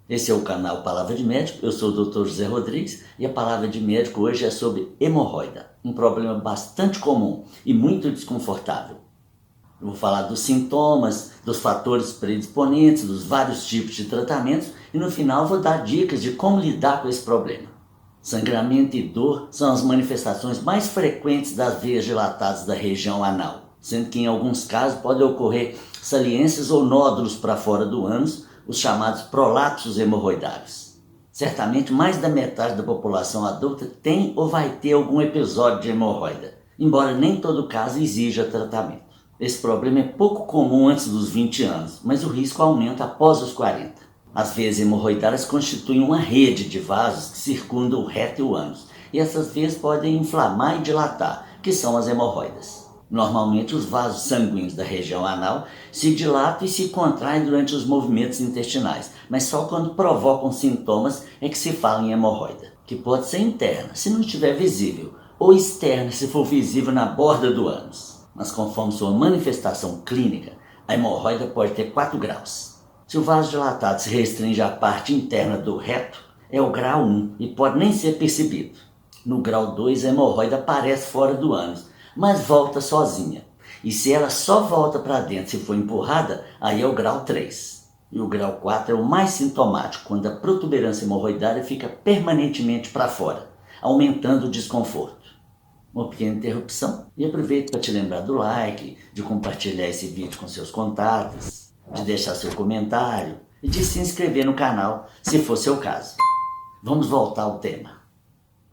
Esse é o canal Palavra de Médico, eu sou o Dr. José Rodrigues e a Palavra de Médico hoje é sobre hemorroida, um problema bastante comum e muito desconfortável. Eu vou falar dos sintomas, dos fatores predisponentes, dos vários tipos de tratamentos e no final vou dar dicas de como lidar com esse problema. Sangramento e dor são as manifestações mais frequentes das veias dilatadas da região anal, sendo que em alguns casos podem ocorrer saliências ou nódulos para fora do ânus, os chamados prolapsos hemorroidários. Certamente mais da metade da população adulta tem ou vai ter algum episódio de hemorroida, embora nem todo caso exija tratamento. Esse problema é pouco comum antes dos 20 anos, mas o risco aumenta após os 40. As veias hemorroidárias constituem uma rede de vasos que circundam o reto e o ânus, e essas veias podem inflamar e dilatar, que são as hemorroidas. Normalmente os vasos sanguíneos da região anal se dilatam e se contraem durante os movimentos intestinais, mas só quando provocam sintomas é que se fala em hemorroida, que pode ser interna, se não estiver visível, ou externa, se for visível na borda do ânus. Mas conforme sua manifestação clínica, a hemorroida pode ter 4 graus. Se o vaso dilatado se restringe à parte interna do reto, é o grau 1 e pode nem ser percebido. No grau 2, a hemorroida aparece fora do ânus, mas volta sozinha. E se ela só volta para dentro se for empurrada, aí é o grau 3. E o grau 4 é o mais sintomático, quando a protuberância hemorroidária fica permanentemente para fora, aumentando o desconforto. Uma pequena interrupção e aproveito para te lembrar do like, de compartilhar esse vídeo com seus contatos, de deixar seu comentário e de se inscrever no canal, se for seu caso. Vamos voltar ao tema.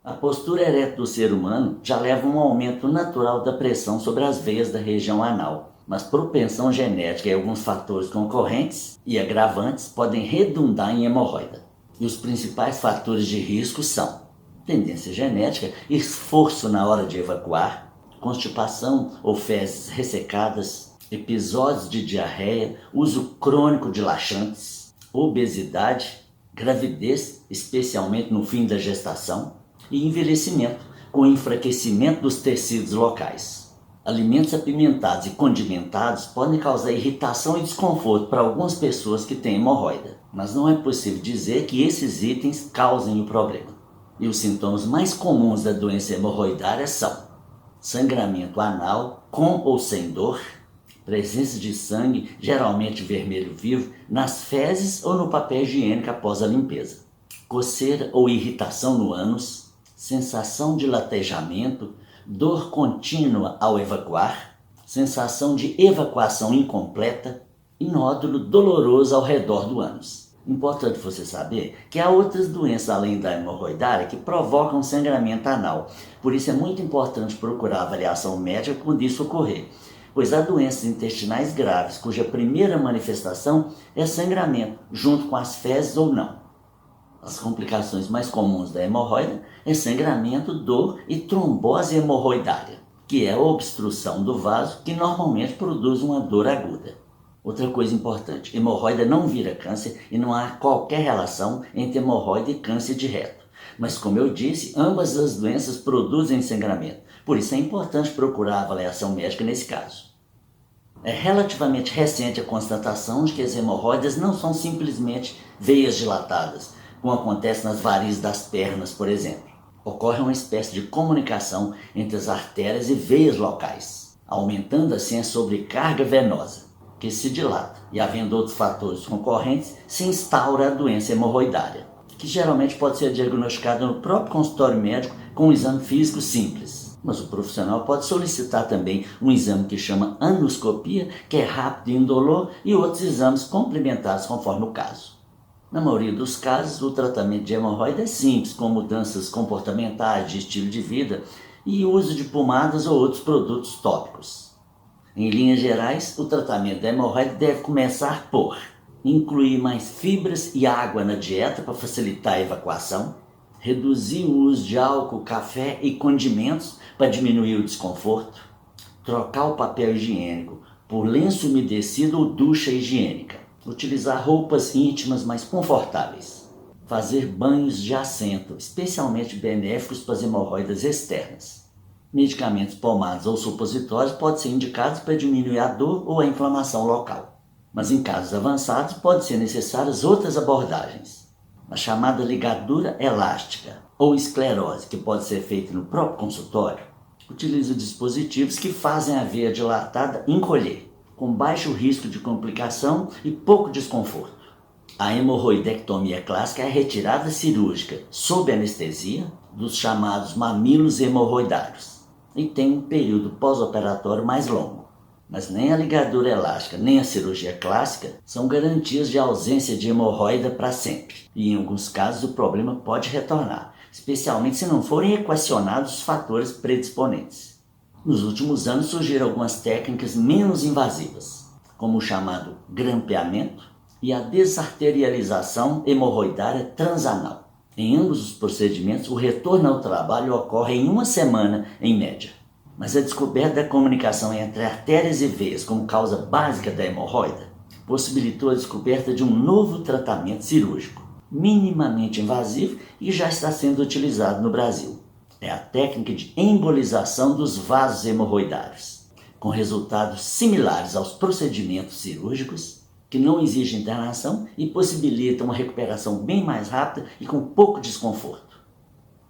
A postura ereta do ser humano já leva a um aumento natural da pressão sobre as veias da região anal, mas propensão genética e alguns fatores concorrentes e agravantes podem redundar em hemorroida. E os principais fatores de risco são tendência genética, esforço na hora de evacuar, constipação ou fezes ressecadas, episódios de diarreia, uso crônico de laxantes, obesidade, gravidez, especialmente no fim da gestação, e envelhecimento, com enfraquecimento dos tecidos locais. Alimentos apimentados e condimentados podem causar irritação e desconforto para algumas pessoas que têm hemorroida, mas não é possível dizer que esses itens causem o problema. E os sintomas mais comuns da doença hemorroidária são sangramento anal com ou sem dor, presença de sangue, geralmente vermelho vivo, nas fezes ou no papel higiênico após a limpeza, coceira ou irritação no ânus, sensação de latejamento, dor contínua ao evacuar, sensação de evacuação incompleta e nódulo doloroso ao redor do ânus. Importante você saber que há outras doenças além da hemorroidária que provocam sangramento anal. Por isso é muito importante procurar avaliação médica quando isso ocorrer, pois há doenças intestinais graves cuja primeira manifestação é sangramento, junto com as fezes ou não. As complicações mais comuns da hemorroida é sangramento, dor e trombose hemorroidária, que é a obstrução do vaso que normalmente produz uma dor aguda. Outra coisa importante, hemorroida não vira câncer e não há qualquer relação entre hemorroida e câncer de reto. Mas como eu disse, ambas as doenças produzem sangramento, por isso é importante procurar avaliação médica nesse caso. É relativamente recente a constatação de que as hemorroidas não são simplesmente veias dilatadas, como acontece nas varizes das pernas, por exemplo. Ocorre uma espécie de comunicação entre as artérias e veias locais, aumentando assim a sobrecarga venosa, que se dilata, e havendo outros fatores concorrentes, se instaura a doença hemorroidária, que geralmente pode ser diagnosticada no próprio consultório médico com um exame físico simples. Mas o profissional pode solicitar também um exame que chama anoscopia, que é rápido e indolor, e outros exames complementares conforme o caso. Na maioria dos casos, o tratamento de hemorroida é simples, com mudanças comportamentais, de estilo de vida e uso de pomadas ou outros produtos tópicos. Em linhas gerais, o tratamento da hemorroida deve começar por incluir mais fibras e água na dieta para facilitar a evacuação, reduzir o uso de álcool, café e condimentos para diminuir o desconforto, trocar o papel higiênico por lenço umedecido ou ducha higiênica, utilizar roupas íntimas mais confortáveis, fazer banhos de assento, especialmente benéficos para as hemorroidas externas. Medicamentos, pomadas ou supositórios podem ser indicados para diminuir a dor ou a inflamação local. Mas em casos avançados, podem ser necessárias outras abordagens. a chamada ligadura elástica ou esclerose, que pode ser feita no próprio consultório, utiliza dispositivos que fazem a veia dilatada encolher, com baixo risco de complicação e pouco desconforto. A hemorroidectomia clássica é a retirada cirúrgica sob anestesia dos chamados mamilos hemorroidários e tem um período pós-operatório mais longo. Mas nem a ligadura elástica nem a cirurgia clássica são garantias de ausência de hemorroida para sempre. E em alguns casos o problema pode retornar, especialmente se não forem equacionados os fatores predisponentes. Nos últimos anos surgiram algumas técnicas menos invasivas, como o chamado grampeamento e a desarterialização hemorroidária transanal. Em ambos os procedimentos, o retorno ao trabalho ocorre em 1 semana, em média. Mas a descoberta da comunicação entre artérias e veias como causa básica da hemorroida possibilitou a descoberta de um novo tratamento cirúrgico, minimamente invasivo e já está sendo utilizado no Brasil. É a técnica de embolização dos vasos hemorroidários, com resultados similares aos procedimentos cirúrgicos, que não exigem internação e possibilitam uma recuperação bem mais rápida e com pouco desconforto.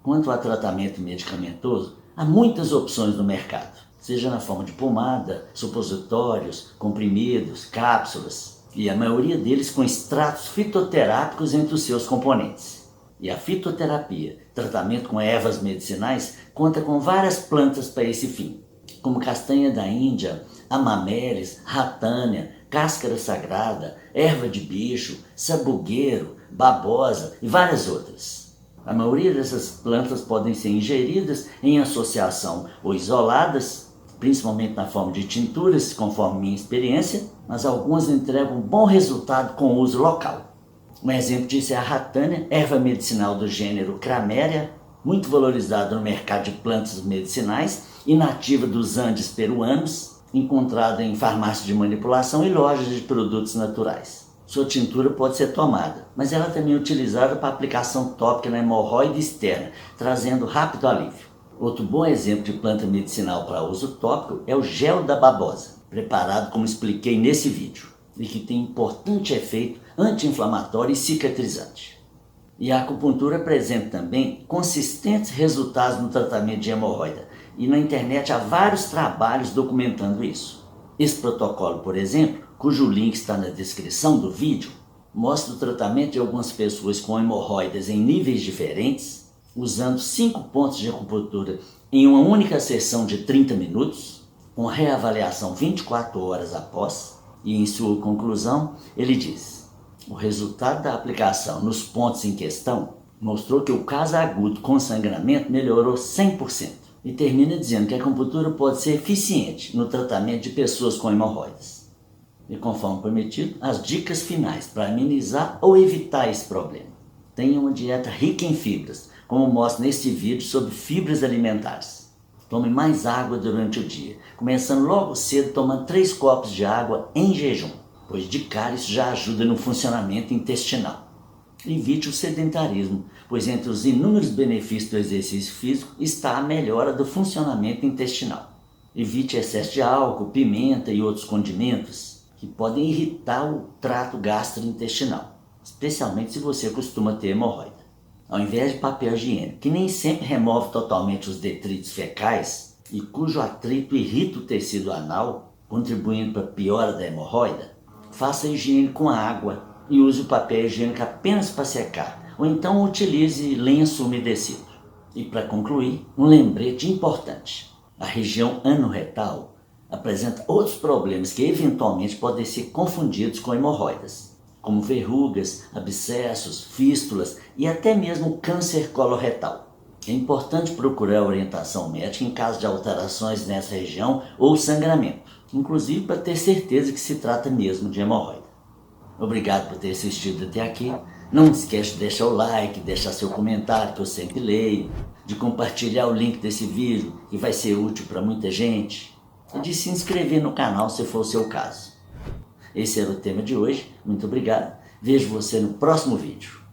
Quanto ao tratamento medicamentoso, há muitas opções no mercado, seja na forma de pomada, supositórios, comprimidos, cápsulas, e a maioria deles com extratos fitoterápicos entre os seus componentes. E a fitoterapia, tratamento com ervas medicinais, conta com várias plantas para esse fim, como castanha da Índia, amamelis, ratânia, cáscara sagrada, erva de bicho, sabugueiro, babosa e várias outras. A maioria dessas plantas podem ser ingeridas em associação ou isoladas, principalmente na forma de tinturas, conforme minha experiência, mas algumas entregam um bom resultado com o uso local. Um exemplo disso é a ratânia, erva medicinal do gênero Craméria, muito valorizada no mercado de plantas medicinais e nativa dos Andes peruanos, encontrada em farmácias de manipulação e lojas de produtos naturais. Sua tintura pode ser tomada, mas ela também é utilizada para aplicação tópica na hemorroide externa, trazendo rápido alívio. Outro bom exemplo de planta medicinal para uso tópico é o gel da babosa, preparado como expliquei nesse vídeo, e que tem importante efeito anti-inflamatório e cicatrizante. E a acupuntura apresenta também consistentes resultados no tratamento de hemorroida, e na internet há vários trabalhos documentando isso. Esse protocolo, por exemplo, cujo link está na descrição do vídeo, mostra o tratamento de algumas pessoas com hemorroidas em níveis diferentes, usando 5 pontos de acupuntura em uma única sessão de 30 minutos, com reavaliação 24 horas após, e em sua conclusão ele diz: o resultado da aplicação nos pontos em questão mostrou que o caso agudo com sangramento melhorou 100%. E termina dizendo que a acupuntura pode ser eficiente no tratamento de pessoas com hemorroidas. E conforme prometido, as dicas finais para amenizar ou evitar esse problema. Tenha uma dieta rica em fibras, como mostro neste vídeo sobre fibras alimentares. Tome mais água durante o dia, começando logo cedo tomando 3 copos de água em jejum, pois de cara isso já ajuda no funcionamento intestinal. Evite o sedentarismo, pois entre os inúmeros benefícios do exercício físico está a melhora do funcionamento intestinal. Evite excesso de álcool, pimenta e outros condimentos que podem irritar o trato gastrointestinal, especialmente se você costuma ter hemorroida. Ao invés de papel higiênico, que nem sempre remove totalmente os detritos fecais e cujo atrito irrita o tecido anal, contribuindo para a piora da hemorroida, faça a higiene com água e use o papel higiênico apenas para secar, ou então utilize lenço umedecido. E para concluir, um lembrete importante: a região anorretal apresenta outros problemas que eventualmente podem ser confundidos com hemorroidas, como verrugas, abscessos, fístulas e até mesmo câncer coloretal. É importante procurar orientação médica em caso de alterações nessa região ou sangramento, inclusive para ter certeza que se trata mesmo de hemorroida. Obrigado por ter assistido até aqui. Não esquece de deixar o like, deixar seu comentário que eu sempre leio, de compartilhar o link desse vídeo que vai ser útil para muita gente, e de se inscrever no canal se for o seu caso. Esse era o tema de hoje. Muito obrigado. Vejo você no próximo vídeo.